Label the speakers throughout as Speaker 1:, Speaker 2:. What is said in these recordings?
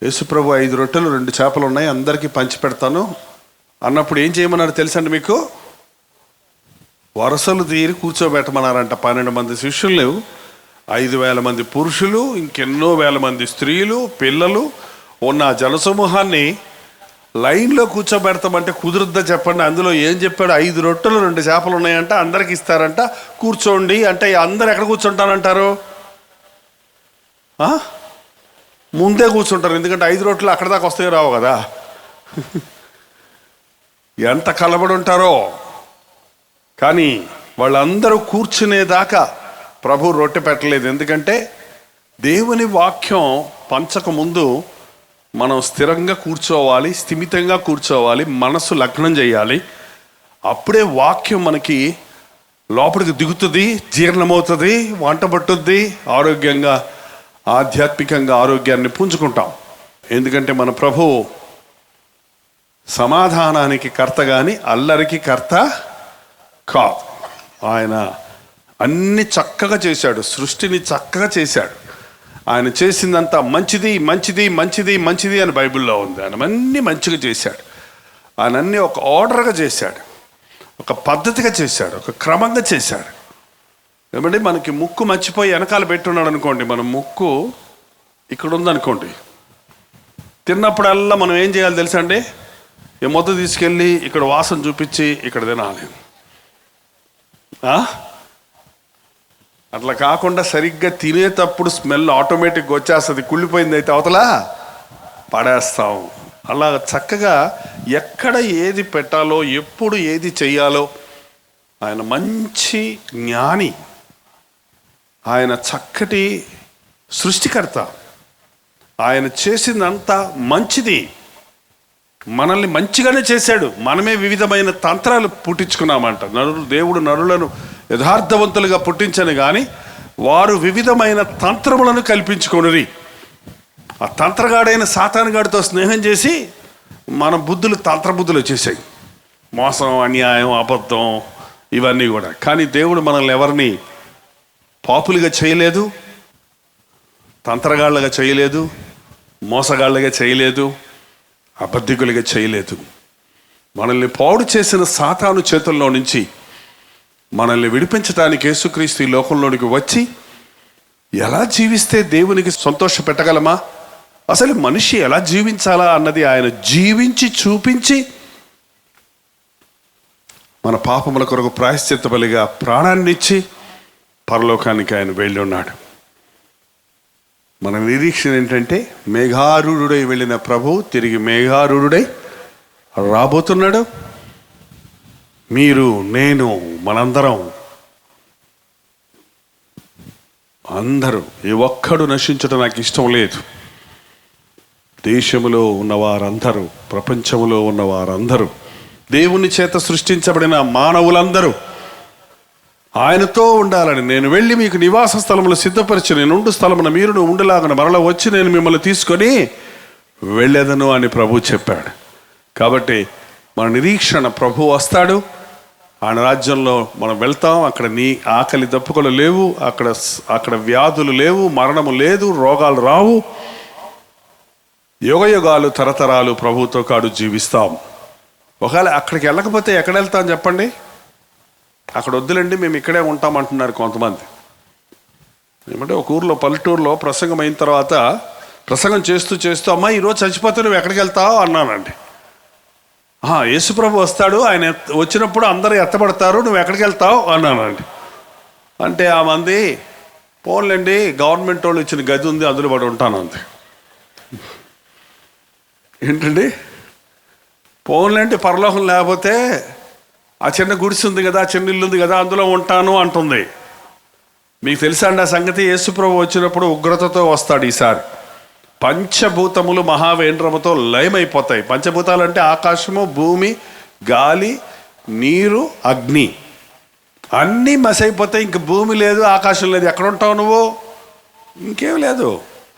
Speaker 1: యేసుప్రభు 5 రొట్టెలు 2 చేపలు ఉన్నాయి, అందరికీ పంచి పెడతాను అన్నప్పుడు ఏం చేయమన్నారు తెలుసండి మీకు? వరసలు తీరి కూర్చోబెట్టమన్నారంట. 12 మంది శిష్యులు, 5,000 మంది పురుషులు, ఇంకెన్నో వేల మంది స్త్రీలు, పిల్లలు ఉన్న జనసమూహాన్ని లైన్లో కూర్చోబెడతామంటే కుదురుద్దా చెప్పండి? అందులో ఏం చెప్పాడు? 5 రొట్టెలు 2 చేపలు ఉన్నాయంట, అందరికి ఇస్తారంట, కూర్చోండి అంటే అందరు ఎక్కడ కూర్చుంటానంటారు? ముందే కూర్చుంటారు, ఎందుకంటే 5 రొట్టెలు అక్కడ దాకా వస్తాయో రావు కదా. ఎంత కలబడి ఉంటారో. కానీ వాళ్ళందరూ కూర్చునేదాకా ప్రభు రొట్టె పెట్టలేదు. ఎందుకంటే దేవుని వాక్యం పంచక ముందు మనం స్థిరంగా కూర్చోవాలి, స్థిమితంగా కూర్చోవాలి, మనసు లగ్నం చేయాలి. అప్పుడే వాక్యం మనకి లోపలికి దిగుతుంది, జీర్ణమవుతుంది, వంట పట్టుద్ది, ఆరోగ్యంగా ఆధ్యాత్మికంగా ఆరోగ్యాన్ని పుంజుకుంటాం. ఎందుకంటే మన ప్రభు సమాధానానికి కర్త కానీ అల్లరికి కర్త కాదు. ఆయన అన్ని చక్కగా చేశాడు, సృష్టిని చక్కగా చేశాడు. ఆయన చేసిందంతా మంచిది మంచిది మంచిది మంచిది అని బైబిల్లో ఉంది. ఆయన అన్నీ మంచిగా చేశాడు. ఆయన అన్నీ ఒక ఆర్డర్గా చేశాడు, ఒక పద్ధతిగా చేశాడు, ఒక క్రమంగా చేశాడు. ఏమంటే మనకి ముక్కు మర్చిపోయి వెనకాల పెట్టున్నాడు అనుకోండి, మన ముక్కు ఇక్కడ ఉందనుకోండి, తిన్నప్పుడల్లా మనం ఏం చేయాలి తెలుసా అండి? ఈ మొత్తం తీసుకెళ్ళి ఇక్కడ వాసన చూపించి ఇక్కడ తినాలి. అట్లా కాకుండా సరిగ్గా తినేటప్పుడు స్మెల్ ఆటోమేటిక్గా వచ్చేస్తుంది. కుళ్ళిపోయింది అయితే అవతలా పడేస్తాం. అలా చక్కగా ఎక్కడ ఏది పెట్టాలో, ఎప్పుడు ఏది చెయ్యాలో ఆయన మంచి జ్ఞాని, ఆయన చక్కటి సృష్టికర్త. ఆయన చేసిందంతా మంచిది, మనల్ని మంచిగానే చేశాడు. మనమే వివిధమైన తంత్రాలు పుట్టించుకున్నామంట. దేవుడు నరులను యథార్థవంతులుగా పుట్టించను కానీ వారు వివిధమైన తంత్రములను కల్పించుకొనిరి. ఆ తంత్రగాడైన సాతానుగాడితో స్నేహం చేసి మన బుద్ధులు తంత్రబుద్ధులు వచ్చేసాయి. మోసం, అన్యాయం, అబద్ధం ఇవన్నీ కూడా. కానీ దేవుడు మనల్ని ఎవరిని పాపులుగా చేయలేదు, తంత్రగాళ్ళగా చేయలేదు, మోసగాళ్ళగా చేయలేదు, అబద్ధికులుగా చేయలేదు. మనల్ని పాడు చేసిన సాతాను చేతుల్లో నుంచి మనల్ని విడిపించడానికి యేసుక్రీస్తు ఈ లోకంలోనికి వచ్చి ఎలా జీవిస్తే దేవునికి సంతోష పెట్టగలమా, అసలు మనిషి ఎలా జీవించాలా అన్నది ఆయన జీవించి చూపించి మన పాపముల కొరకు ప్రాయశ్చిత్త బలిగా ప్రాణాన్ని ఇచ్చి పరలోకానికి ఆయన వెళ్ళి ఉన్నాడు. మన నిరీక్షణ ఏంటంటే మేఘారూఢుడై వెళ్ళిన ప్రభు తిరిగి మేఘారూఢుడై రాబోతున్నాడు. మీరు, నేను, మనందరం, అందరూ, ఏ ఒక్కడు నశించడం నాకు ఇష్టం లేదు. దేశంలో ఉన్నవారందరూ, ప్రపంచంలో ఉన్నవారందరూ, దేవుని చేత సృష్టించబడిన మానవులందరూ ఆయనతో ఉండాలని, నేను వెళ్ళి మీకు నివాస స్థలములు సిద్ధపరిచి నేను ఉండు స్థలమున మీరును ఉండలాగన మరల వచ్చి నేను మిమ్మల్ని తీసుకొని వెళ్ళేదను అని ప్రభు చెప్పాడు. కాబట్టి మన నిరీక్షణ ప్రభు వస్తాడు, ఆయన రాజ్యంలో మనం వెళ్తాం. అక్కడ నీ ఆకలి దప్పుకొలు లేవు, అక్కడ వ్యాధులు లేవు, మరణము లేదు, రోగాలు రావు. యుగయుగాలు తరతరాలు ప్రభుతో కాడు జీవిస్తాం. ఒకవేళ అక్కడికి వెళ్ళకపోతే ఎక్కడ వెళ్తాం చెప్పండి? అక్కడ వద్దులండి మేము ఇక్కడే ఉంటాం అంటున్నారు కొంతమంది. ఏమంటే ఒక ఊర్లో, పల్లెటూరులో ప్రసంగం అయిన తర్వాత ప్రసంగం చేస్తూ చేస్తూ అమ్మా ఈరోజు చచ్చిపోతే నువ్వు ఎక్కడికి వెళ్తావు అన్నానండి. యేసుప్రభు వస్తాడు, ఆయన వచ్చినప్పుడు అందరూ ఎత్తబడతారు, నువ్వు ఎక్కడికి వెళ్తావు అన్నానండి. అంటే ఆ మంది పోన్లేండి గవర్నమెంట్ వాళ్ళు ఇచ్చిన గది ఉంది అందులో పడి ఉంటాను అంతే. ఏంటండి పోన్లేంటి పరలోకం లేకపోతే ఆ చిన్న గుడిసి ఉంది కదా, చిన్న ఇల్లు ఉంది కదా, అందులో ఉంటాను అంటుంది. మీకు తెలుసా అండి ఆ సంగతి? యేసుప్రభు వచ్చినప్పుడు ఉగ్రతతో వస్తాడు. ఈసారి పంచభూతములు మహావేంద్రముతో లయమైపోతాయి. పంచభూతాలు అంటే ఆకాశము, భూమి, గాలి, నీరు, అగ్ని అన్నీ మసైపోతాయి. ఇంక భూమి లేదు, ఆకాశం లేదు. ఎక్కడ ఉంటావు నువ్వు? ఇంకేం లేదు.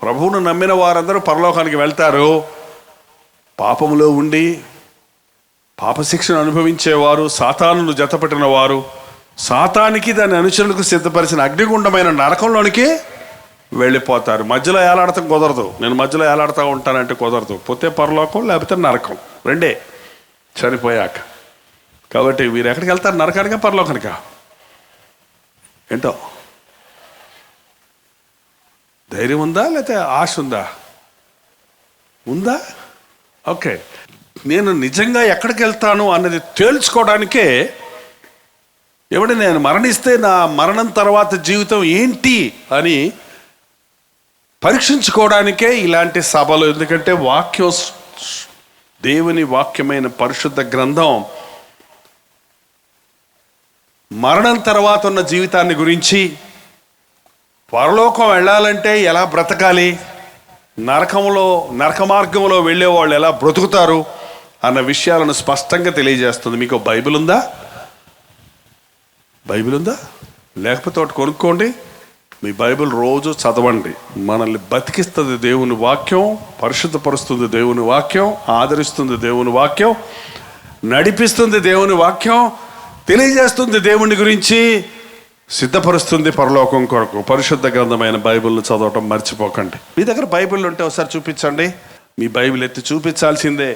Speaker 1: ప్రభువును నమ్మిన వారందరూ పరలోకానికి వెళ్తారు. పాపములో ఉండి పాపశిక్షను అనుభవించేవారు, సాతానును జతపట్టిన వారు, సాతానికి దాని అనుచరులకు సిద్ధపరిచిన అగ్నిగుండమైన నరకంలోనికి వెళ్ళిపోతారు. మధ్యలో ఏలాడటం కుదరదు. నేను మధ్యలో ఏలాడుతూ ఉంటానంటే కుదరదు. పోతే పరలోకం, లేకపోతే నరకం, రెండే చనిపోయాక. కాబట్టి వీరు ఎక్కడికి వెళ్తారు? నరకానికా పరలోకానికా? ఏంటో ధైర్యం ఉందా, లేకపోతే ఆశ ఉందా? ఓకే, నేను నిజంగా ఎక్కడికి వెళ్తాను అన్నది తేల్చుకోవడానికే, ఏమంటే నేను మరణిస్తే నా మరణం తర్వాత జీవితం ఏంటి అని పరీక్షించుకోవడానికే ఇలాంటి సభలు. ఎందుకంటే వాక్యం, దేవుని వాక్యమైన పరిశుద్ధ గ్రంథం మరణం తర్వాత ఉన్న జీవితాన్ని గురించి, పరలోకం వెళ్ళాలంటే ఎలా బ్రతకాలి, నరక మార్గంలో వెళ్ళే వాళ్ళు ఎలా బ్రతుకుతారు అన్న విషయాలను స్పష్టంగా తెలియజేస్తుంది. మీకు బైబిల్ ఉందా? లేకపోతే ఒకటి కొనుక్కోండి. మీ బైబిల్ రోజు చదవండి. మనల్ని బతికిస్తుంది దేవుని వాక్యం, పరిశుద్ధపరుస్తుంది దేవుని వాక్యం, ఆదరిస్తుంది దేవుని వాక్యం, నడిపిస్తుంది దేవుని వాక్యం, తెలియజేస్తుంది దేవుని గురించి, సిద్ధపరుస్తుంది పరలోకం కొరకు. పరిశుద్ధ గ్రంథమైన బైబిల్ను చదవటం మర్చిపోకండి. మీ దగ్గర బైబిల్ ఉంటే ఒకసారి చూపించండి. మీ బైబిల్ ఎత్తి చూపించాల్సిందే.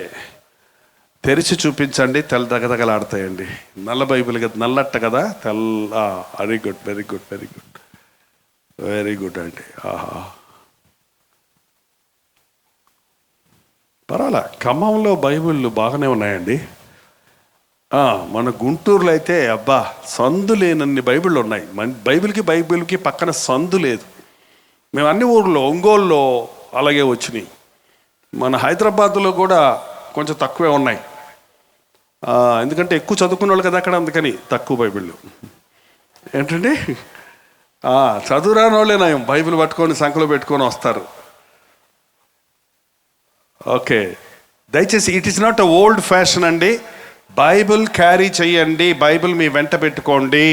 Speaker 1: తెరిచి చూపించండి. తెల్ల దగదగలాడతాయండి. నల్ల బైబిల్ కదా, నల్లట్ట కదా, తెల్ల. Very good, very good, very good, very good అండి. ఆహా, పర్వాలా. ఖమ్మంలో బైబిళ్ళు బాగానే ఉన్నాయండి. మన గుంటూరులో అయితే అబ్బా సందు లేనన్ని బైబిళ్ళు ఉన్నాయి. బైబిల్కి పక్కన సందు లేదు. మేము అన్ని ఊర్లో, ఒంగోలులో అలాగే వచ్చినాయి. మన హైదరాబాద్లో కూడా కొంచెం తక్కువే ఉన్నాయి. ఎందుకంటే ఎక్కువ చదువుకున్న వాళ్ళు కదా అక్కడ, అందుకని తక్కువ బైబిళ్ళు. ఏంటండి, చదువురాని వాళ్ళే నయం బైబిల్ పట్టుకొని సంఖలో పెట్టుకొని వస్తారు. ఓకే, దయచేసి it is not a old fashion అండి. బైబిల్ క్యారీ చేయండి. బైబిల్ మీ వెంట పెట్టుకోండి.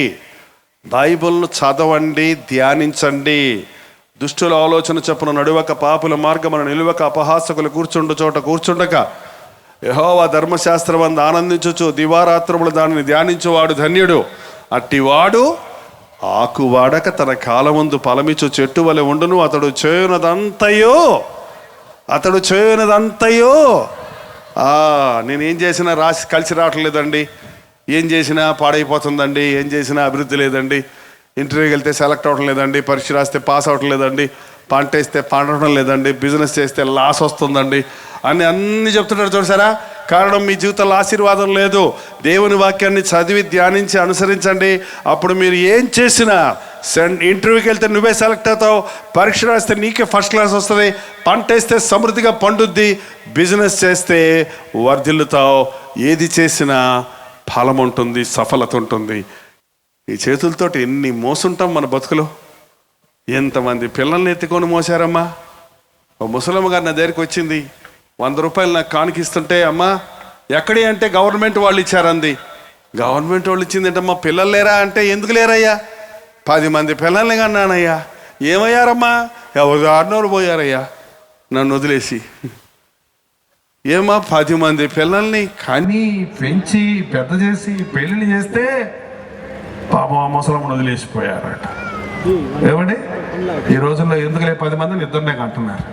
Speaker 1: బైబిల్ను చదవండి, ధ్యానించండి. దుష్టుల ఆలోచన చొప్పున నడువక, పాపుల మార్గమున నిలువక, అపహాసకులు కూర్చుండు చోట కూర్చుండక, యెహోవా ధర్మశాస్త్రమందు ఆనందించుచు దివారాత్రములు దానిని ధ్యానించువాడు ధన్యుడు. అట్టివాడు ఆకు వాడక తన కాలమందు ఫలమిచ్చు చెట్టు వలె ఉండును. అతడు చేయునదంతయో నేనేం చేసినా కలిసి రావట్లేదండి, ఏం చేసినా పాడైపోతుందండి, ఏం చేసినా అభివృద్ధి లేదండి, ఇంటర్వ్యూకి వెళ్తే సెలెక్ట్ అవ్వడం లేదండి, పరీక్ష రాస్తే పాస్ అవ్వటం లేదండి, పంట వేస్తే పండటం లేదండి, బిజినెస్ చేస్తే లాస్ వస్తుందండి అని అన్నీ చెప్తుంటారు. చూసారా? కారణం, మీ జీవితంలో ఆశీర్వాదం లేదు. దేవుని వాక్యాన్ని చదివి ధ్యానించి అనుసరించండి. అప్పుడు మీరు ఏం చేసినా, ఇంటర్వ్యూకి వెళ్తే నువ్వే సెలెక్ట్ అవుతావు, పరీక్ష రాస్తే నీకే ఫస్ట్ క్లాస్ వస్తుంది, పంట వేస్తే సమృద్ధిగా పండుద్ది, బిజినెస్ చేస్తే వర్ధిల్లుతావు. ఏది చేసినా ఫలం ఉంటుంది, సఫలత ఉంటుంది. ఈ చేతులతోటి ఎన్ని మోసుంటాం మన బతుకులో. ఎంతమంది పిల్లల్ని ఎత్తుకొని మోసారమ్మా. ఓ ముసలమ్మ గారు నా దగ్గరికి వచ్చింది, 100 రూపాయలు నాకు కానికిస్తుంటే, అమ్మా ఎక్కడి అంటే గవర్నమెంట్ వాళ్ళు ఇచ్చారంది. గవర్నమెంట్ వాళ్ళు ఇచ్చిందేంటమ్మా, పిల్లలు లేరా అంటే, ఎందుకు లేరయ్యా, 10 మంది పిల్లల్ని కన్నానయ్యా. ఏమయ్యారమ్మా, ఎవరు 600 పోయారయ్యా నన్ను వదిలేసి. ఏమా 10 మంది పిల్లల్ని కని పెంచి పెద్ద చేసి పెళ్ళిళ్ళు చేస్తే పాపం ఆ ముసలమ్మను వదిలేసిపోయారట. ఏమండి, ఈ రోజుల్లో ఎందుకులే 10 మందిని ఇద్దరినే కంటున్నారు.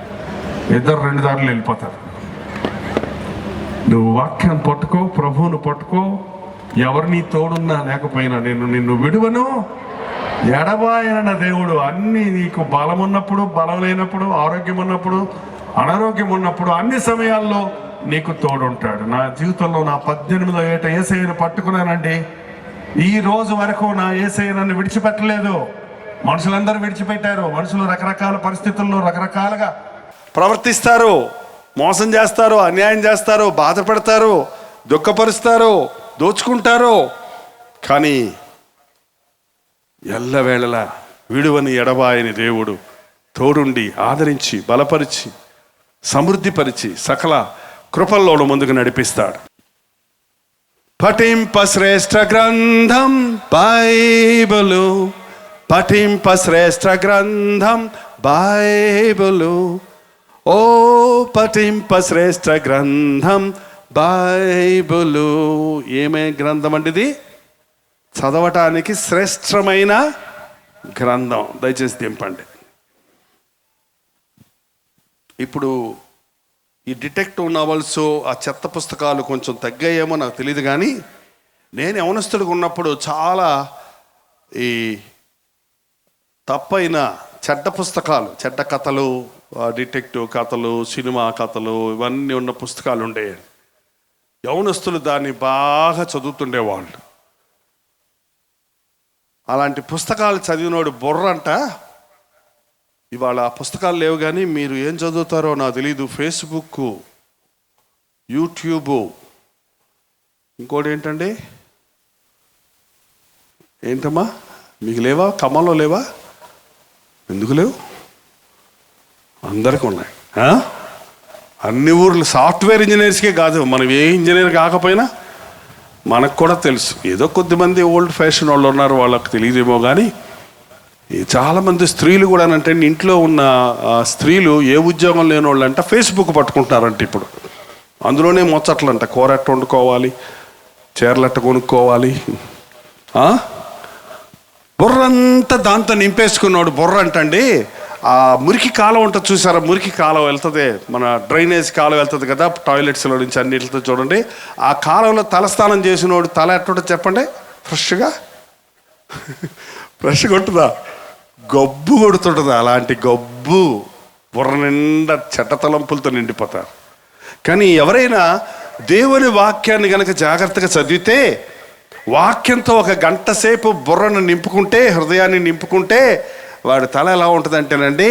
Speaker 1: 2 దారులు వెళ్ళిపోతారు. నువ్వు వాక్యం పట్టుకో, ప్రభువును పట్టుకో. ఎవరిని తోడున్నా లేకపోయినా నేను నిన్ను విడువను, ఎడబాయన దేవుడు. అన్ని నీకు బలం ఉన్నప్పుడు, బలం లేనప్పుడు, ఆరోగ్యం ఉన్నప్పుడు, అనారోగ్యం ఉన్నప్పుడు, అన్ని సమయాల్లో నీకు తోడుంటాడు. నా జీవితంలో నా 18వ ఏట యేసయ్యను పట్టుకున్నానండి. ఈ రోజు వరకు నా యేసయ్య నన్ను విడిచిపెట్టలేదు. మనుషులందరూ విడిచిపెట్టారు. మనుషులు రకరకాల పరిస్థితుల్లో రకరకాలుగా ప్రవర్తిస్తారు, మోసం చేస్తారు, అన్యాయం చేస్తారు, బాధ పెడతారు, దుఃఖపరుస్తారు, దోచుకుంటారు. కానీ ఎల్లవేళలా విడువని ఎడబాయని దేవుడు తోడుండి ఆదరించి బలపరిచి సమృద్ధిపరిచి సకల కృపల్లోను ముందుకు నడిపిస్తాడు. పఠింప శ్రేష్ఠ గ్రంథం బైబిలు, పఠింప శ్రేష్ఠ గ్రంథం బైబిలు, ఓ పఠింప శ్రేష్ఠ గ్రంథం బైబిలు. ఏమే గ్రంథం అంటే ఇది? చదవటానికి శ్రేష్టమైన గ్రంథం. దయచేసి దింపండి. ఇప్పుడు ఈ డిటెక్టివ్ నావల్స్, ఆ చెత్త పుస్తకాలు కొంచెం తగ్గాయేమో నాకు తెలియదు, కానీ నేను యవనస్తుడిగా ఉన్నప్పుడు చాలా ఈ తప్పైన చెడ్డ పుస్తకాలు, చెడ్డ కథలు, డిటెక్టివ్ కథలు, సినిమా కథలు, ఇవన్నీ ఉన్న పుస్తకాలు ఉండేవి. యవనస్తులు దాన్ని బాగా చదువుతుండేవాళ్ళు. అలాంటి పుస్తకాలు చదివినోడు బుర్రంట. ఇవాళ ఆ పుస్తకాలు లేవు, కానీ మీరు ఏం చదువుతారో నాకు తెలీదు. ఫేస్బుక్, యూట్యూబ్, ఇంకోటి ఏంటండి, ఏంటమ్మా మీకు లేవా? ఖమ్మంలో లేవా? ఎందుకు లేవు? అందరికీ ఉన్నాయి. అన్ని ఊర్లు సాఫ్ట్వేర్ ఇంజనీర్స్కే కాదు, మనం ఏ ఇంజనీర్ కాకపోయినా మనకు కూడా తెలుసు. ఏదో కొద్దిమంది ఓల్డ్ ఫ్యాషన్ వాళ్ళు ఉన్నారు, వాళ్ళకి తెలియదేమో, కానీ చాలామంది స్త్రీలు కూడా అంటే ఇంట్లో ఉన్న స్త్రీలు ఏ ఉద్యోగం లేని వాళ్ళు అంట ఫేస్బుక్ పట్టుకుంటున్నారంట ఇప్పుడు. అందులోనే ముచ్చట్లంట, కూర ఎట్ట వండుకోవాలి, చీరలెట్ట కొనుక్కోవాలి. బుర్రంతా దాంతో నింపేసుకున్నాడు. బుర్ర అంటండి, ఆ మురికి కాలం ఉంటుంది చూసారా, మురికి కాలం వెళ్తుంది, మన డ్రైనేజ్ కాలం వెళ్తుంది కదా టాయిలెట్స్లో నుంచి అన్నిటితో. చూడండి, ఆ కాలంలో తలస్నానం చేసినోడు తల ఎట్టుంటుంది చెప్పండి? ఫ్రెష్గా ఉంటుందా? గబ్బు కొడుతుంటుంది. అలాంటి గబ్బు బుర్ర నిండా చెడ్డ తలంపులతో నిండిపోతారు. కానీ ఎవరైనా దేవుని వాక్యాన్ని కనుక జాగ్రత్తగా చదివితే, వాక్యంతో ఒక గంట సేపు బుర్రను నింపుకుంటే, హృదయాన్ని నింపుకుంటే, వాడి తల ఎలా ఉంటుందంటేనండి,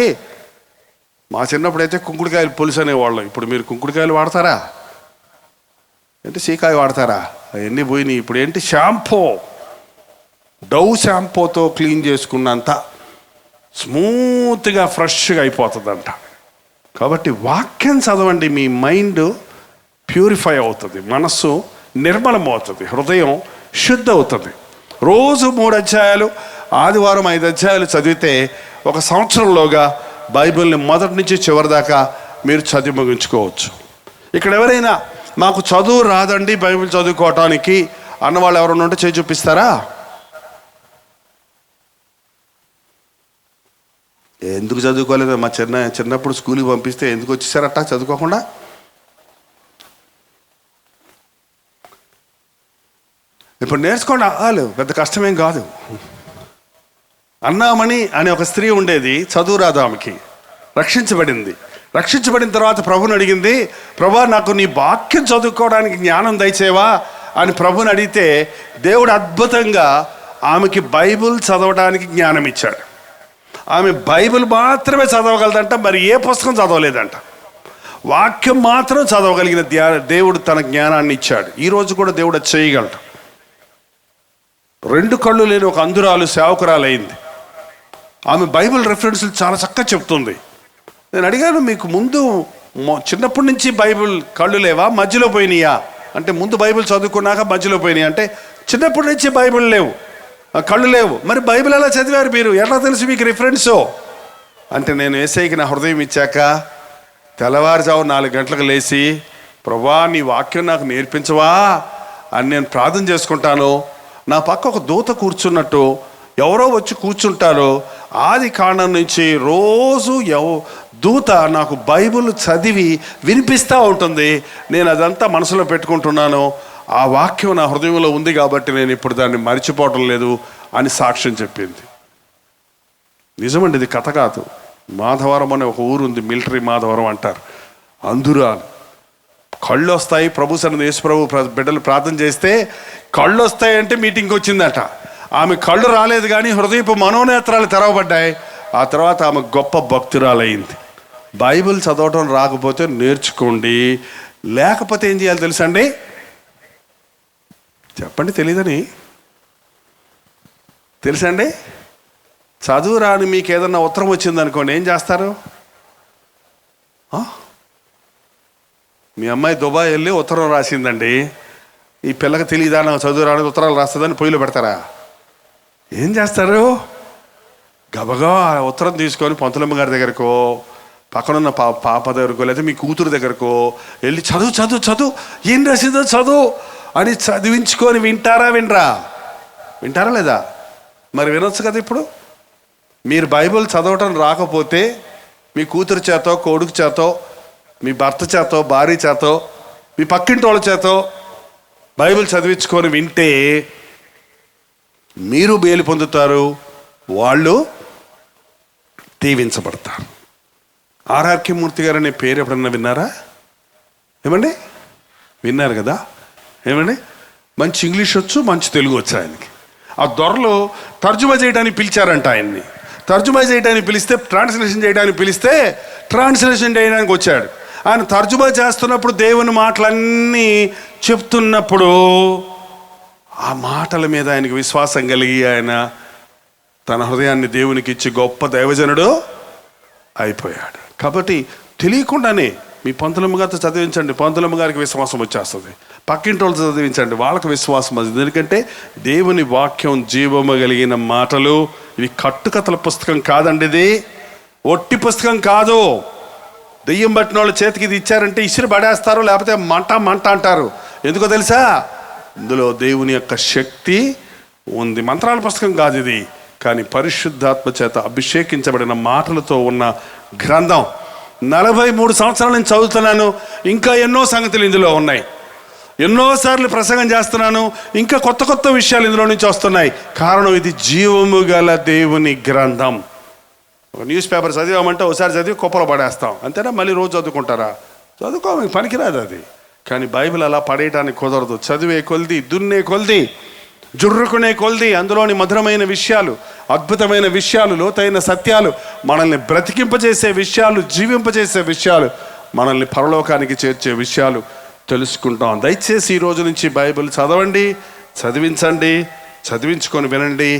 Speaker 1: మా చిన్నప్పుడైతే కుంకుడుకాయలు పులుసు అనేవాళ్ళం. ఇప్పుడు మీరు కుంకుడుకాయలు వాడతారా? ఏంటి సీకాయ వాడతారా? అవన్నీ పోయినాయి. ఇప్పుడు ఏంటి, షాంపూ, డవ్ షాంపూతో క్లీన్ చేసుకున్నంత స్మూత్గా ఫ్రెష్గా అయిపోతుందంట. కాబట్టి వాక్యం చదవండి, మీ మైండ్ ప్యూరిఫై అవుతుంది, మనస్సు నిర్మలం అవుతుంది, హృదయం శుద్ధ అవుతుంది. రోజు 3 అధ్యాయాలు, ఆదివారం 5 అధ్యాయాలు చదివితే ఒక సంవత్సరంలోగా బైబిల్ని మొదటి నుంచి చివరి దాకా మీరు చదివి ముగించుకోవచ్చు. ఇక్కడ ఎవరైనా మాకు చదువు రాదండి బైబిల్ చదువుకోవటానికి అన్నవాళ్ళు ఎవరైనా ఉంటే చేయి చూపిస్తారా? ఎందుకు చదువుకోలేదు? మా చిన్నప్పుడు స్కూల్కి పంపిస్తే ఎందుకు వచ్చేసారట చదువుకోకుండా? ఇప్పుడు నేర్చుకోండి, వాళ్ళు పెద్ద కష్టమేం కాదు. అన్నామణి అనే ఒక స్త్రీ ఉండేది, చదువు రాదు ఆమెకి, రక్షించబడిన తర్వాత ప్రభుని అడిగింది, ప్రభా నాకు నీ వాక్యం చదువుకోవడానికి జ్ఞానం దయచేవా అని ప్రభుని అడిగితే, దేవుడు అద్భుతంగా ఆమెకి బైబిల్ చదవడానికి జ్ఞానం ఇచ్చాడు. ఆమె బైబిల్ మాత్రమే చదవగలదంట, మరి ఏ పుస్తకం చదవలేదంట. వాక్యం మాత్రం చదవగలిగిన దేవుడు తన జ్ఞానాన్ని ఇచ్చాడు. ఈరోజు కూడా దేవుడు అది చేయగలడు. 2 కళ్ళు లేని ఒక అంధురాలు సేవకురాలైంది. ఆమె బైబిల్ రెఫరెన్స్లు చాలా చక్కగా చెప్తుంది. నేను అడిగాను, మీకు ముందు చిన్నప్పటి నుంచి బైబిల్ కళ్ళు లేవా, మధ్యలో పోయినాయా అంటే? ముందు బైబిల్ చదువుకున్నాక మధ్యలో పోయినాయి అంటే, చిన్నప్పటి నుంచి బైబిల్ లేవు, కళ్ళు లేవు, మరి బైబిల్ ఎలా చదివారు మీరు, ఎలా తెలుసు మీకు రిఫరెన్సు అంటే? నేను యేసయ్యకి నా హృదయం ఇచ్చాక తెల్లవారుజాము 4 గంటలకు లేచి, ప్రభా నీ వాక్యం నాకు నేర్పించవా అని నేను ప్రార్థన చేసుకుంటాను. నా పక్క ఒక దూత కూర్చున్నట్టు ఎవరో వచ్చి కూర్చుంటారు. ఆది కాండం నుంచి రోజు దూత నాకు బైబిల్ చదివి వినిపిస్తూ ఉంటుంది. నేను అదంతా మనసులో పెట్టుకుంటున్నాను. ఆ వాక్యం నా హృదయంలో ఉంది కాబట్టి నేను ఇప్పుడు దాన్ని మర్చిపోవటం లేదు అని సాక్ష్యం చెప్పింది. నిజమండి, ఇది కథ కాదు. మాధవరం అనే ఒక ఊరు ఉంది, మిలిటరీ మాధవరం అంటారు. అంధురాలు, కళ్ళు వస్తాయి, ప్రభు సన్నిధిలో యేసు ప్రభు బిడ్డలు ప్రార్థన చేస్తే కళ్ళు వస్తాయంటే మీటింగ్కి వచ్చిందట. ఆమె కళ్ళు రాలేదు, కానీ హృదయపు మనోనేత్రాలు తెరవబడ్డాయి. ఆ తర్వాత ఆమె గొప్ప భక్తురాలయ్యింది. బైబిల్ చదవటం రాకపోతే నేర్చుకోండి, లేకపోతే ఏం చేయాలి తెలుసండి? చెప్పండి, తెలీదని తెలుసండి? చదువు రాని మీకు ఏదన్నా ఉత్తరం వచ్చిందనుకోండి, ఏం చేస్తారు? మీ అమ్మాయి దుబాయ్ వెళ్ళి ఉత్తరం రాసిందండి, ఈ పిల్లకి తెలియదా నాకు చదువు రాని ఉత్తరాలు రాస్తుందని పొయ్యిలో పెడతారా? ఏం చేస్తారు? గబగా ఉత్తరం తీసుకొని పంతులమ్మ గారి దగ్గరకో, పక్కనున్న పాప దగ్గరకో, లేదా మీ కూతురు దగ్గరకో వెళ్ళి చదువు ఏం రాసిందో చదువు అని చదివించుకొని వింటారా లేదా? మరి వినొచ్చు కదా. ఇప్పుడు మీరు బైబిల్ చదవటం రాకపోతే మీ కూతురు చేతో, కొడుకు చేతో, మీ భర్త చేతో, భార్య చేతో, మీ పక్కింటి వాళ్ళ చేతో బైబిల్ చదివించుకొని వింటే మీరు మేలు పొందుతారు, వాళ్ళు దీవించబడతారు. ఆర్ఆర్కే మూర్తి గారు అనే పేరు ఎప్పుడన్నా విన్నారా? ఏమండి విన్నారు కదా? ఏమండి మంచి ఇంగ్లీష్ వచ్చు, మంచి తెలుగు వచ్చు ఆయనకి. ఆ దొరలు తర్జుమా చేయడానికి పిలిచారంట ఆయన్ని. తర్జుమా చేయడానికి పిలిస్తే, ట్రాన్స్లేషన్ చేయడానికి పిలిస్తే ట్రాన్స్లేషన్ చేయడానికి వచ్చాడు. ఆయన తర్జుమా చేస్తున్నప్పుడు దేవుని మాటలన్నీ చెప్తున్నప్పుడు ఆ మాటల మీద ఆయనకు విశ్వాసం కలిగి ఆయన తన హృదయాన్ని దేవునికి ఇచ్చి గొప్ప దైవజనుడు అయిపోయాడు. కాబట్టి తెలియకుండానే మీ పంతులమ్మ గారితో చదివించండి, పంతులమ్మ గారికి విశ్వాసం వచ్చేస్తుంది. పక్కింటి వాళ్ళతో చదివించండి, వాళ్ళకి విశ్వాసం వస్తుంది. ఎందుకంటే దేవుని వాక్యం జీవము కలిగిన మాటలు. ఇవి కట్టుకథల పుస్తకం కాదండి, ఇది ఒట్టి పుస్తకం కాదు. దెయ్యం పట్టిన వాళ్ళ చేతికి ఇది ఇచ్చారంటే ఇసిరి పడేస్తారు, లేకపోతే మంట మంట అంటారు. ఎందుకో తెలుసా? ఇందులో దేవుని యొక్క శక్తి ఉంది. మంత్రాల పుస్తకం కాదు ఇది, కానీ పరిశుద్ధాత్మ చేత అభిషేకించబడిన మాటలతో ఉన్న గ్రంథం. 43 సంవత్సరాల నుంచి చదువుతున్నాను, ఇంకా ఎన్నో సంగతులు ఇందులో ఉన్నాయి. ఎన్నోసార్లు ప్రసంగం చేస్తున్నాను, ఇంకా కొత్త కొత్త విషయాలు ఇందులో నుంచి వస్తున్నాయి. కారణం ఇది జీవము గల దేవుని గ్రంథం. ఒక న్యూస్ పేపర్ చదివామంటే ఒకసారి చదివి కుప్పలు పడేస్తాం, అంతేనా? మళ్ళీ రోజు చదువుకుంటారా? చదువుకో, పనికిరాదు అది. కానీ బైబిల్ అలా పడేయడానికి కుదరదు. చదివే కొలిది, దున్నే కొలిది, జుర్రుకునే కొలిది అందులోని మధురమైన విషయాలు, అద్భుతమైన విషయాలు, లోతైన సత్యాలు, మనల్ని బ్రతికింపజేసే విషయాలు, జీవింపజేసే విషయాలు, మనల్ని పరలోకానికి చేర్చే విషయాలు తెలుసుకుంటాం. దయచేసి ఈ రోజు నుంచి బైబిల్ చదవండి, చదివించండి, చదివించుకొని వినండి.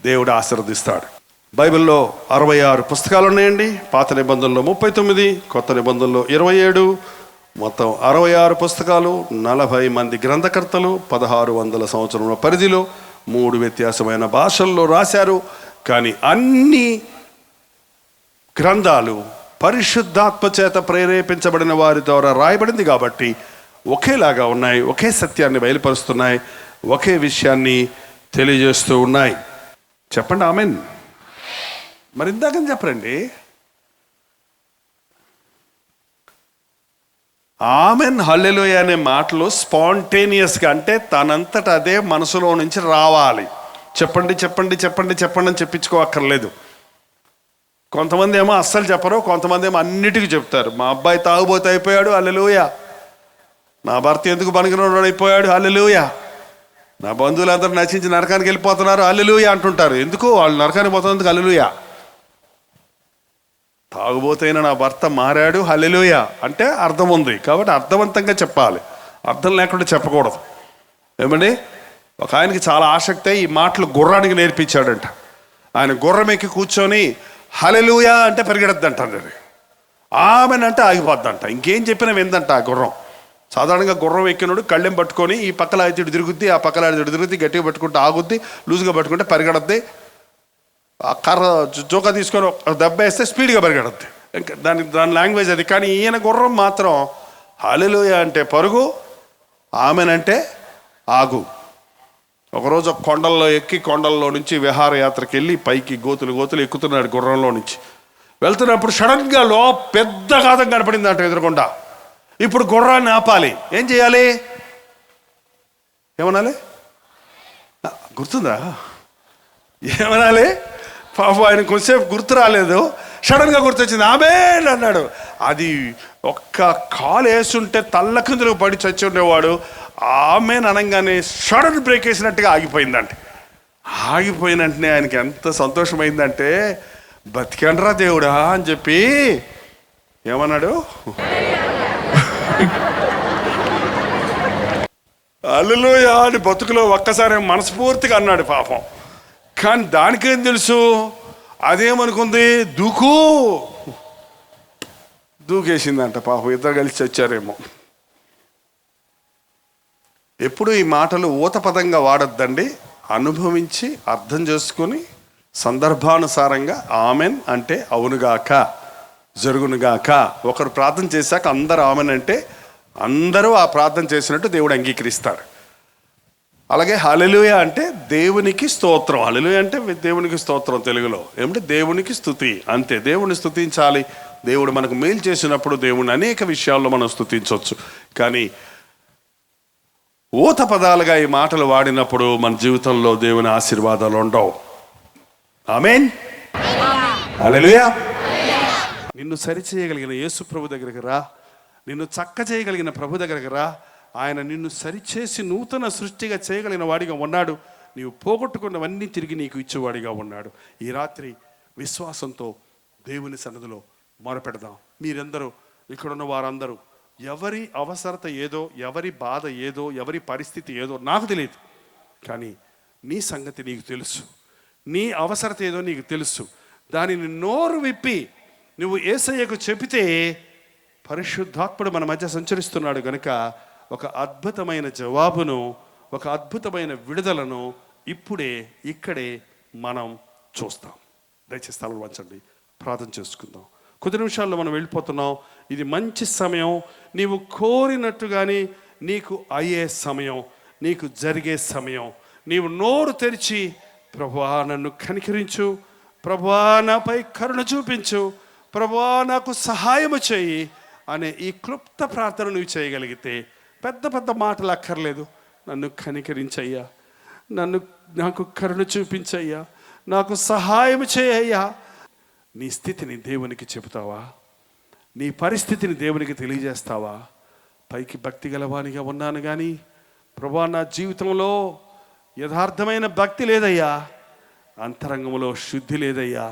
Speaker 1: దేవుడు ఆశీర్వదిస్తాడు. బైబిల్లో 66 పుస్తకాలు ఉన్నాయండి. పాత నిబంధనలో 39, కొత్త నిబంధనలో 27, మొత్తం 66 పుస్తకాలు, 40 మంది గ్రంథకర్తలు, 1600 సంవత్సరముల పరిధిలో 3 వ్యత్యాసమైన భాషల్లో రాశారు. కానీ అన్ని గ్రంథాలు పరిశుద్ధాత్మ చేత ప్రేరేపించబడిన వారి ద్వారా రాయబడింది కాబట్టి ఒకేలాగా ఉన్నాయి, ఒకే సత్యాన్ని బయలుపరుస్తున్నాయి, ఒకే విషయాన్ని తెలియజేస్తూ ఉన్నాయి. చెప్పండి ఆమెన్. మరి ఇందాకని చెప్పరండి. ఆమెన్ హల్లెలూయా అనే మాటలు స్పాంటేనియస్గా, అంటే తనంతట అదే మనసులో నుంచి రావాలి. చెప్పండి చెప్పండి చెప్పండి చెప్పండి అని చెప్పించుకోక్కర్లేదు. కొంతమంది ఏమో అస్సలు చెప్పరు, కొంతమంది ఏమో అన్నిటికీ చెప్తారు. మా అబ్బాయి తాగుబోతు అయిపోయాడు, హల్లెలూయా. నా భర్త ఎందుకు పనికిరాడు అయిపోయాడు, హల్లెలూయా. నా బంధువులందరూ నశించి నరకానికి వెళ్ళిపోతున్నారు, హల్లెలూయా అంటుంటారు. ఎందుకు? వాళ్ళు నరకానికి పోతున్నందుకు హల్లెలూయా. తాగుబోతైన నా భర్త మారాడు, హల్లెలూయా అంటే అర్థం ఉంది. కాబట్టి అర్థవంతంగా చెప్పాలి, అర్థం లేకుండా చెప్పకూడదు. ఏమండి, ఒక ఆయనకి చాలా ఆసక్తి ఈ మాటలు గుర్రానికి నేర్పించాడంట. ఆయన గుర్రం ఎక్కి కూర్చొని హల్లెలూయా అంటే పరిగెడద్దంట, ఆమెన్ అంటే ఆగిపోద్దంట, ఇంకేం చెప్పినా విందంట ఆ గుర్రం. సాధారణంగా గుర్రం ఎక్కినోడు కళ్ళెం పట్టుకొని ఈ పక్కల ఇటు తిరుగుద్ది, ఆ పక్కల ఇటు తిరుగుద్ది, గట్టిగా పట్టుకుంటే ఆగుద్ది, లూజ్గా పట్టుకుంటే పరిగెడద్ది. ఆ కర్ర జోక తీసుకొని దెబ్బ వేస్తే స్పీడ్గా పరిగెడద్ది. ఇంకా దాని లాంగ్వేజ్ అది. కానీ ఈయన గుర్రం మాత్రం హల్లెలూయా అంటే పరుగు, ఆమెనంటే ఆగు. ఒకరోజు కొండల్లో ఎక్కి, కొండల్లో నుంచి విహారయాత్రకి వెళ్ళి పైకి గోతులు ఎక్కుతున్నాడు గుర్రంలో నుంచి. వెళ్తున్నప్పుడు సడన్గా పెద్ద ఘాతం కనపడింది అంట ఎదురుకుండా. ఇప్పుడు గుర్రాన్ని ఆపాలి, ఏం చేయాలి? ఏమనాలి? గుర్తుందా? ఏమనాలి? పాపం ఆయన కొంచెంసేపు గుర్తు రాలేదు, సడన్గా గుర్తొచ్చింది, ఆమేన్ అన్నాడు. అది ఒక్క కాలు వేస్తుంటే తల్ల కిందలకు పడి చచ్చి ఉండేవాడు. ఆమేన్ అనగానే సడన్ బ్రేక్ వేసినట్టుగా ఆగిపోయిందంటే, ఆగిపోయినంటనే ఆయనకి ఎంత సంతోషమైందంటే, బతికండ్రా దేవుడా అని చెప్పి ఏమన్నాడు? హల్లెలూయా అని బతుకులో ఒక్కసారి మనస్ఫూర్తిగా అన్నాడు పాపం. కానీ దానికేం తెలుసు, అదేమనుకుంది, దూకేసిందంట పాపం. ఇద్దరు కలిసి వచ్చారేమో. ఎప్పుడు ఈ మాటలు ఊతపదంగా వాడొద్దండి, అనుభవించి అర్థం చేసుకొని సందర్భానుసారంగా ఆమెన్ అంటే అవునుగాక, జరుగునుగాక. ఒకరు ప్రార్థన చేశాక అందరూ ఆమెన్ అంటే అందరూ ఆ ప్రార్థన చేసినట్టు దేవుడు అంగీకరిస్తాడు. అలాగే హల్లెలూయా అంటే దేవునికి స్తోత్రం. హల్లెలూయా అంటే దేవునికి స్తోత్రం తెలుగులో ఏమంటే దేవునికి స్తుతి, అంతే. దేవుని స్తుతించాలి, దేవుడు మనకు మేలు చేసినప్పుడు దేవుడిని అనేక విషయాల్లో మనం స్తుతించవచ్చు. కానీ ఊత పదాలుగా ఈ మాటలు వాడినప్పుడు మన జీవితంలో దేవుని ఆశీర్వాదాలు ఉండవు. ఆమేన్, హల్లెలూయా. నిన్ను సరిచేయగలిగిన యేసు ప్రభు దగ్గరికి రా, నిన్ను చక్క చేయగలిగిన ప్రభు దగ్గరికి రా. ఆయన నిన్ను సరిచేసి నూతన సృష్టిగా చేయగలిగిన వాడిగా ఉన్నాడు. నీవు పోగొట్టుకున్నవన్నీ తిరిగి నీకు ఇచ్చేవాడిగా ఉన్నాడు. ఈ రాత్రి విశ్వాసంతో దేవుని సన్నిధిలో మొరపెడదాం. మీరందరూ, ఇక్కడున్న వారందరూ, ఎవరి అవసరత ఏదో, ఎవరి బాధ ఏదో, ఎవరి పరిస్థితి ఏదో నాకు తెలియదు, కానీ నీ సంగతి నీకు తెలుసు. నీ అవసరత ఏదో నీకు తెలుసు. దానిని నోరు విప్పి నువ్వు యేసయ్యకు చెబితే పరిశుద్ధాత్ముడు మన మధ్య సంచరిస్తున్నాడు గనుక ఒక అద్భుతమైన జవాబును, ఒక అద్భుతమైన విడుదలను ఇప్పుడే ఇక్కడే మనం చూస్తాం. దయచేసి తలలు వంచండి, ప్రార్థన చేసుకుందాం. కొద్ది నిమిషాల్లో మనం వెళ్ళిపోతున్నాం. ఇది మంచి సమయం. నీవు కోరినట్టుగానే నీకు అయ్యే సమయం, నీకు జరిగే సమయం. నీవు నోరు తెరిచి ప్రభువా నన్ను కనికరించు, ప్రభువా నాపై కరుణ చూపించు, ప్రభువా నాకు సహాయము చేయి అనే ఈ క్లుప్త ప్రార్థన నువ్వు చేయగలిగితే, పెద్ద పెద్ద మాటలు అక్కర్లేదు. నన్ను కనికరించయ్యా, నాకు కరుణ చూపించయ్యా, నాకు సహాయం చేయయ్యా. నీ స్థితిని దేవునికి చెబుతావా? నీ పరిస్థితిని దేవునికి తెలియజేస్తావా? పైకి భక్తి గలవానిగా ఉన్నాను కానీ ప్రభువా నా జీవితంలో యథార్థమైన భక్తి లేదయ్యా, అంతరంగంలో శుద్ధి లేదయ్యా.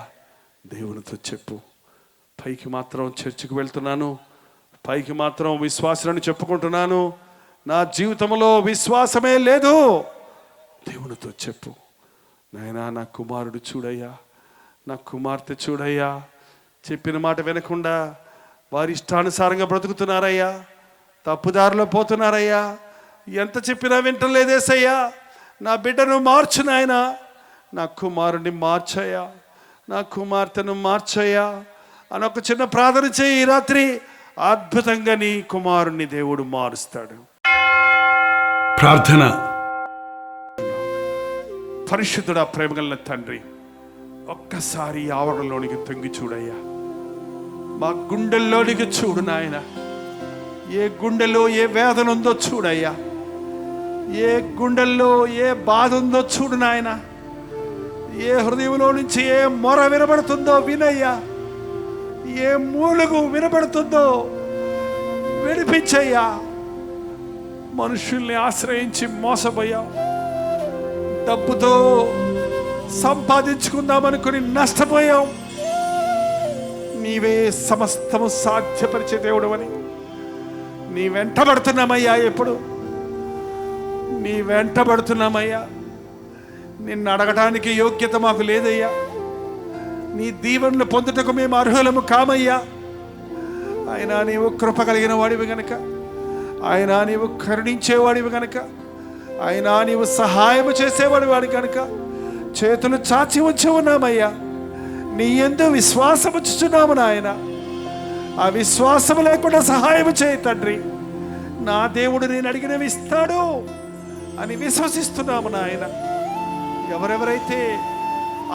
Speaker 1: దేవునితో చెప్పు. పైకి మాత్రం చర్చికి వెళ్తున్నాను, పైకి మాత్రం విశ్వాసాలను చెప్పుకుంటున్నాను, నా జీవితంలో విశ్వాసమే లేదు. దేవునితో చెప్పు. నాయనా నా కుమారుడు చూడయ్యా, నా కుమార్తె చూడయ్యా, చెప్పిన మాట వినకుండా వారి ఇష్టానుసారంగా బ్రతుకుతున్నారయ్యా, తప్పుదారిలో పోతున్నారయ్యా, ఎంత చెప్పినా వింటలేదేసయ్యా. నా బిడ్డను మార్చు నాయనా, నా కుమారుడిని మార్చయ్యా, నా కుమార్తెను మార్చయ్యా అని ఒక చిన్న ప్రార్థన చేయి. ఈ రాత్రి అద్భుతంగా నీ కుమారుణ్ణి దేవుడు మారుస్తాడు. ప్రార్థన. పరిశుద్ధుడా, ప్రేమగల తండ్రి, ఒక్కసారి ఆవరణలోనికి తొంగి చూడయ్యా, మా గుండెల్లోనికి చూడు నాయన. ఏ గుండెలో ఏ వేదన ఉందో చూడయ్యా, ఏ గుండెల్లో ఏ బాధ ఉందో చూడు నాయన. ఏ హృదయంలో నుంచి ఏ మొర వినబడుతుందో వినయ్యా, ఏ మూలుగు వినబడుతుందో విడిపించయ్యా. మనుషుల్ని ఆశ్రయించి మోసపోయాం, డబ్బుతో సంపాదించుకుందామనుకుని నష్టపోయాం. నీవే సమస్తము సాధ్యపరిచే దేవుడవని నీ వెంటబడుతున్నామయ్యా. ఎప్పుడు నీ వెంటబడుతున్నామయ్యా. నిన్ను అడగటానికి యోగ్యత మాకు లేదయ్యా. నీ దీవెనలు పొందుటకు మేము అర్హులము కామయ్యా. ఆయన నీవు కృప కలిగిన వాడివి గనక, ఆయన నీవు కరుణించేవాడివి గనక, ఆయన నీవు సహాయము చేసేవాడి కనుక చేతులు చాచి ఉంచి ఉన్నామయ్యా. నీ యందు విశ్వాసము ఉంచుచున్నాము నాయన. ఆ విశ్వాసము లేకుండా సహాయము చేయి తండ్రి. నా దేవుడు నేను అడిగినవి ఇస్తాడు అని విశ్వసిస్తున్నాము నాయన. ఎవరెవరైతే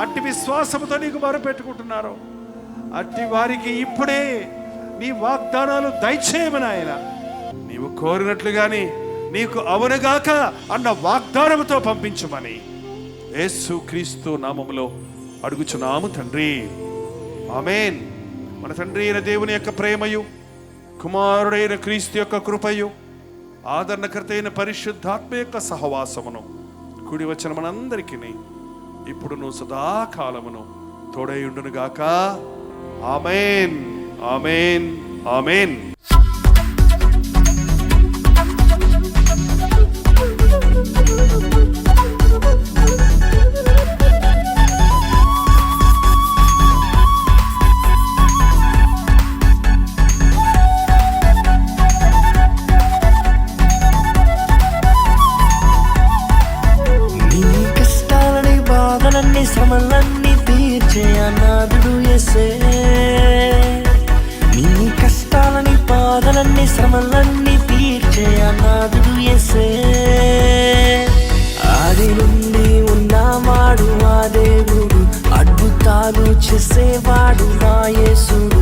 Speaker 1: అట్టి విశ్వాసముతో నీకు మొరపెట్టుకుంటున్నారో అట్టి వారికి ఇప్పుడే నీ వాగ్దానాలు దయచేయమని నాయన. నీవు కోరినట్లుగాని నీకు అవునుగాక అన్న వాగ్దానముతో పంపించమని యేసు క్రీస్తు నామములో అడుగుచున్నాము తండ్రి, ఆమేన్. మన తండ్రి అయిన దేవుని యొక్క ప్రేమయు, కుమారుడైన క్రీస్తు యొక్క కృపయు, ఆదరణకర్త అయిన పరిశుద్ధాత్మ యొక్క సహవాసమును కూడి వచ్చిన మనందరికీ ఇప్పుడును సదాకాలమును తోడై ఉండునుగాక. ఆమేన్, ఆమేన్, ఆమేన్.
Speaker 2: శ్రమలన్నీ తీర్చే అనాథుడు యేసే. నీ కష్టాలని బాధలన్నీ శ్రమలన్నీ తీర్చే అనాథుడు యేసే. ఆది నుండి ఉన్నవాడు ఆ దేవుడు, అద్భుతాలు చేసేవాడు నా యేసుడు.